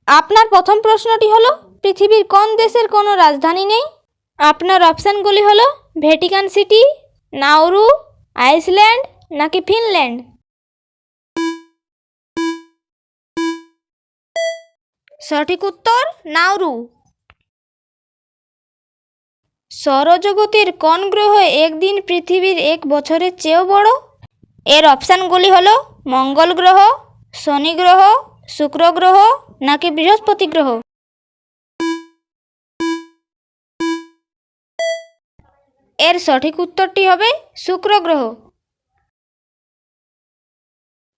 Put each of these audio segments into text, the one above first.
আপনার প্রথম প্রশ্নটি হলো পৃথিবীর কোন দেশের কোনো রাজধানী নেই? আপনার অপশানগুলি হলো ভ্যাটিকান সিটি, নাউরু, আইসল্যান্ড নাকি ফিনল্যান্ড। সঠিক উত্তর নাউরু। সৌরজগতের কোন গ্রহ একদিন পৃথিবীর 1 বছরের চেয়েও বড়? এর অপশানগুলি হলো মঙ্গল গ্রহ, শনি গ্রহ, শুক্র গ্রহ নাকি বৃহস্পতি গ্রহ। এর সঠিক উত্তরটি হবে শুক্র গ্রহ।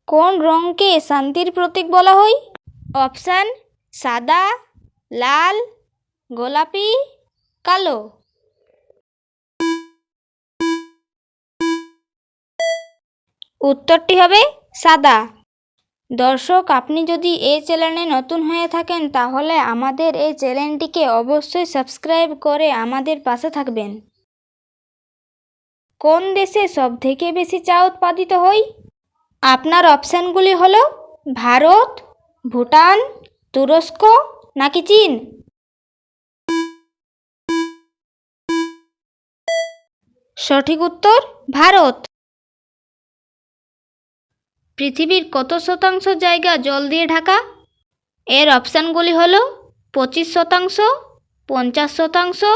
কোন রঙকে শান্তির প্রতীক বলা হয়? অপশান সাদা, লাল, গোলাপি, কালো। উত্তরটি হবে সাদা। দর্শক, আপনি যদি এই চ্যানেলে নতুন হয়ে থাকেন তাহলে আমাদের এই চ্যানেলটিকে অবশ্যই সাবস্ক্রাইব করে আমাদের পাশে থাকবেন। কোন দেশে সবথেকে বেশি চা উৎপাদিত হয়? আপনার অপশানগুলি হলো ভারত, ভুটান, তুরস্ক নাকি চীন। সঠিক উত্তর ভারত। পৃথিবীর কত শতাংশ জায়গা জল দিয়ে ঢাকা? এর অপশানগুলি হলো 25%, 50%,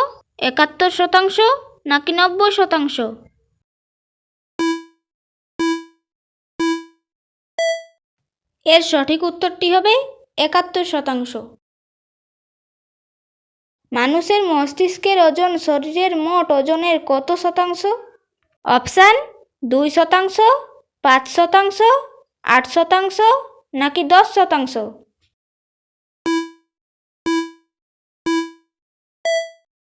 71% নাকি 90%। এর সঠিক উত্তরটি হবে 71%। মানুষের মস্তিষ্কের ওজন শরীরের মোট ওজনের কত শতাংশ? অপশান 2%, 5%, 8% নাকি 10%।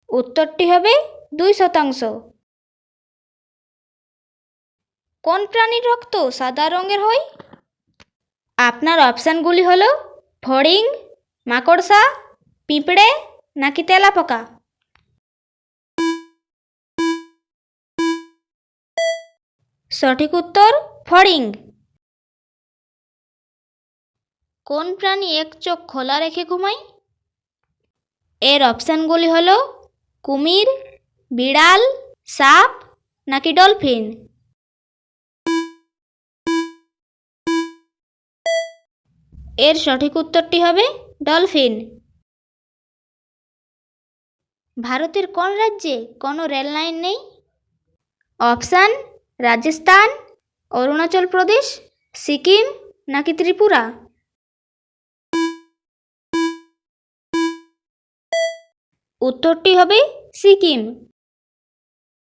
উত্তরটি হবে 2%। কোন প্রাণীর রক্ত সাদা রঙের হয়? আপনার অপশানগুলি হলো ফড়িং, মাকড়সা, পিঁপড়ে নাকি তেলাপোকা। সঠিক উত্তর ফড়িং। কোন প্রাণী এক চোখ খোলা রেখে ঘুমায়? এর অপশানগুলি হলো কুমির, বিড়াল, সাপ নাকি ডলফিন। এর সঠিক উত্তরটি হবে ডলফিন। ভারতের কোন রাজ্যে কোনো রেল লাইন নেই? অপশান রাজস্থান, অরুণাচল প্রদেশ, সিকিম নাকি ত্রিপুরা। উত্তরটি হবে সিকিম।